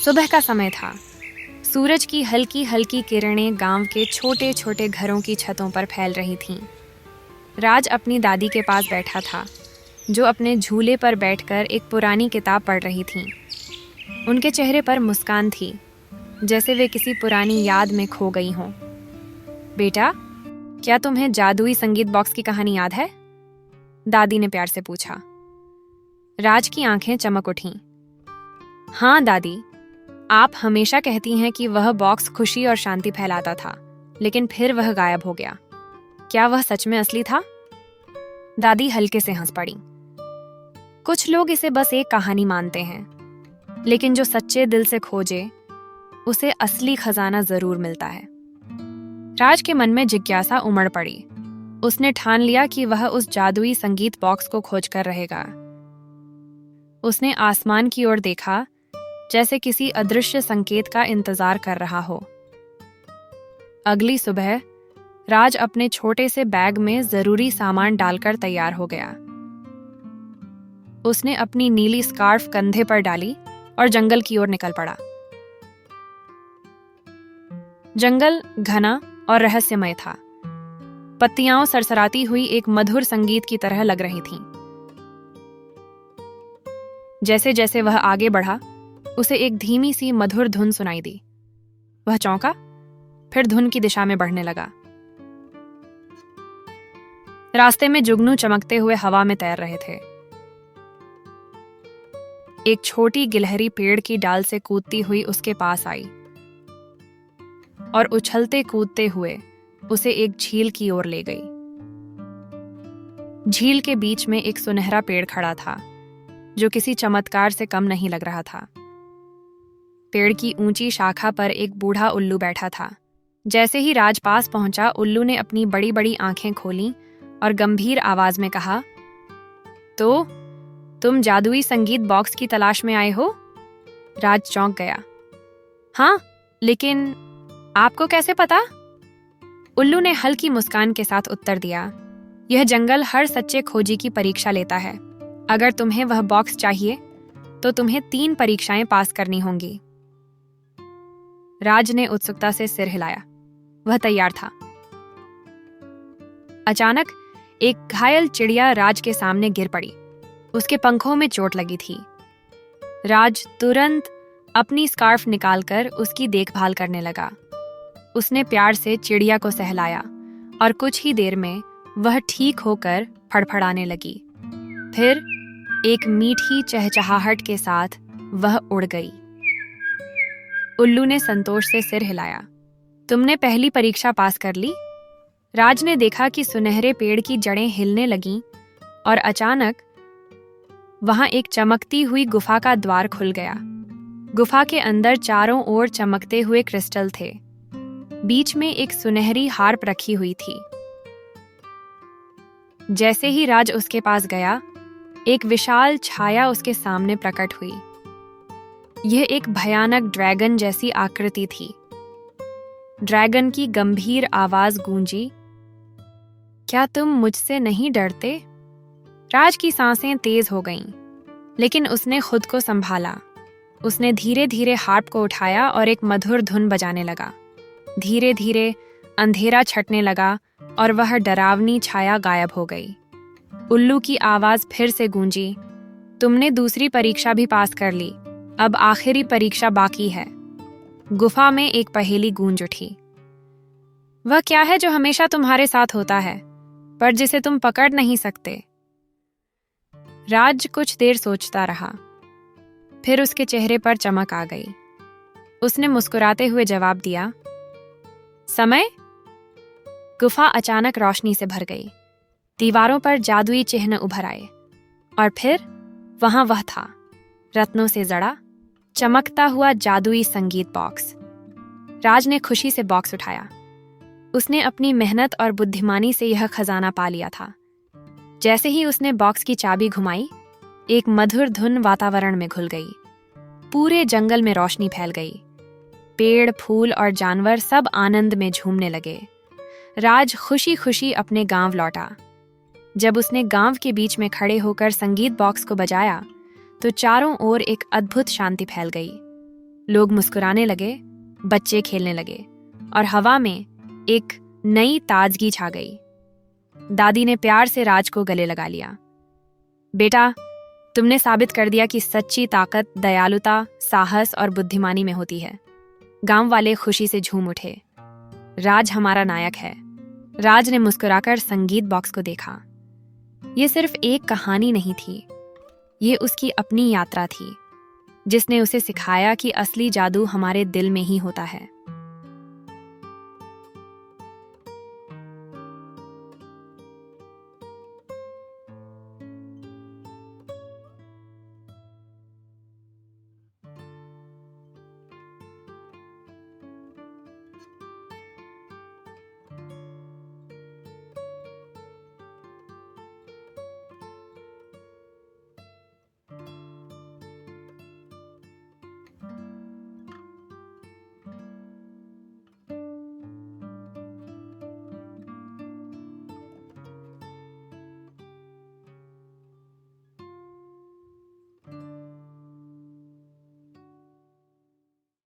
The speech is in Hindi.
सुबह का समय था। सूरज की हल्की हल्की किरणें गांव के छोटे छोटे घरों की छतों पर फैल रही थीं। राज अपनी दादी के पास बैठा था, जो अपने झूले पर बैठकर एक पुरानी किताब पढ़ रही थीं। उनके चेहरे पर मुस्कान थी, जैसे वे किसी पुरानी याद में खो गई हों। बेटा, क्या तुम्हें जादुई संगीत बॉक्स की कहानी याद है? दादी ने प्यार से पूछा। राज की आंखें चमक उठीं। हाँ दादी, आप हमेशा कहती हैं कि वह बॉक्स खुशी और शांति फैलाता था, लेकिन फिर वह गायब हो गया। क्या वह सच में असली था? दादी हल्के से हंस पड़ी। कुछ लोग इसे बस एक कहानी मानते हैं, लेकिन जो सच्चे दिल से खोजे, उसे असली खजाना जरूर मिलता है। राज के मन में जिज्ञासा उमड़ पड़ी। उसने ठान लिया कि वह उस जादुई संगीत बॉक्स को खोज कर रहेगा। उसने आसमान की ओर देखा, जैसे किसी अदृश्य संकेत का इंतजार कर रहा हो। अगली सुबह राज अपने छोटे से बैग में जरूरी सामान डालकर तैयार हो गया। उसने अपनी नीली स्कार्फ कंधे पर डाली और जंगल की ओर निकल पड़ा। जंगल घना और रहस्यमय था। पत्तियां सरसराती हुई एक मधुर संगीत की तरह लग रही थीं। जैसे जैसे वह आगे बढ़ा, उसे एक धीमी सी मधुर धुन सुनाई दी। वह चौंका, फिर धुन की दिशा में बढ़ने लगा। रास्ते में जुगनू चमकते हुए हवा में तैर रहे थे। एक छोटी गिलहरी पेड़ की डाल से कूदती हुई उसके पास आई और उछलते कूदते हुए उसे एक झील की ओर ले गई। झील के बीच में एक सुनहरा पेड़ खड़ा था, जो किसी चमत्कार से कम नहीं लग रहा था। पेड़ की ऊंची शाखा पर एक बूढ़ा उल्लू बैठा था। जैसे ही राज पास पहुंचा, उल्लू ने अपनी बड़ी बड़ी आंखें खोलीं और गंभीर आवाज में कहा, तो तुम जादुई संगीत बॉक्स की तलाश में आए हो? राज चौंक गया। हाँ, लेकिन आपको कैसे पता? उल्लू ने हल्की मुस्कान के साथ उत्तर दिया, यह जंगल हर सच्चे खोजी की परीक्षा लेता है। अगर तुम्हें वह बॉक्स चाहिए, तो तुम्हें 3 परीक्षाएं पास करनी होंगी। राज ने उत्सुकता से सिर हिलाया। वह तैयार था। अचानक एक घायल चिड़िया राज के सामने गिर पड़ी। उसके पंखों में चोट लगी थी। राज तुरंत अपनी स्कार्फ निकालकर उसकी देखभाल करने लगा। उसने प्यार से चिड़िया को सहलाया और कुछ ही देर में वह ठीक होकर फड़फड़ाने लगी। फिर एक मीठी चहचहाहट के साथ वह उड़ गई। उल्लू ने संतोष से सिर हिलाया। तुमने पहली परीक्षा पास कर ली। राज ने देखा कि सुनहरे पेड़ की जड़ें हिलने लगीं और अचानक वहां एक चमकती हुई गुफा का द्वार खुल गया। गुफा के अंदर चारों ओर चमकते हुए क्रिस्टल थे। बीच में एक सुनहरी हार्प रखी हुई थी। जैसे ही राज उसके पास गया, एक विशाल छाया उसके सामने प्रकट हुई। यह एक भयानक ड्रैगन जैसी आकृति थी। ड्रैगन की गंभीर आवाज गूंजी, क्या तुम मुझसे नहीं डरते? राज की सांसें तेज हो गईं, लेकिन उसने खुद को संभाला। उसने धीरे धीरे हार्प को उठाया और एक मधुर धुन बजाने लगा। धीरे धीरे अंधेरा छटने लगा और वह डरावनी छाया गायब हो गई। उल्लू की आवाज फिर से गूंजी, तुमने दूसरी परीक्षा भी पास कर ली, अब आखिरी परीक्षा बाकी है। गुफा में एक पहेली गूंज उठी। वह क्या है जो हमेशा तुम्हारे साथ होता है, पर जिसे तुम पकड़ नहीं सकते? राज कुछ देर सोचता रहा, फिर उसके चेहरे पर चमक आ गई। उसने मुस्कुराते हुए जवाब दिया, समय। गुफा अचानक रोशनी से भर गई। दीवारों पर जादुई चिन्ह उभर आए और फिर वहां वह था, रत्नों से जड़ा, चमकता हुआ जादुई संगीत बॉक्स। राज ने खुशी से बॉक्स उठाया। उसने अपनी मेहनत और बुद्धिमानी से यह खजाना पा लिया था। जैसे ही उसने बॉक्स की चाबी घुमाई, एक मधुर धुन वातावरण में घुल गई। पूरे जंगल में रोशनी फैल गई। पेड़, फूल और जानवर सब आनंद में झूमने लगे। राज खुशी खुशी अपने गांव लौटा। जब उसने गांव के बीच में खड़े होकर संगीत बॉक्स को बजाया, तो चारों ओर एक अद्भुत शांति फैल गई। लोग मुस्कुराने लगे, बच्चे खेलने लगे और हवा में एक नई ताजगी छा गई। दादी ने प्यार से राज को गले लगा लिया। बेटा, तुमने साबित कर दिया कि सच्ची ताकत दयालुता, साहस और बुद्धिमानी में होती है। गांव वाले खुशी से झूम उठे। राज हमारा नायक है। राज ने मुस्कुराकर संगीत बॉक्स को देखा। ये सिर्फ एक कहानी नहीं थी, ये उसकी अपनी यात्रा थी, जिसने उसे सिखाया कि असली जादू हमारे दिल में ही होता है।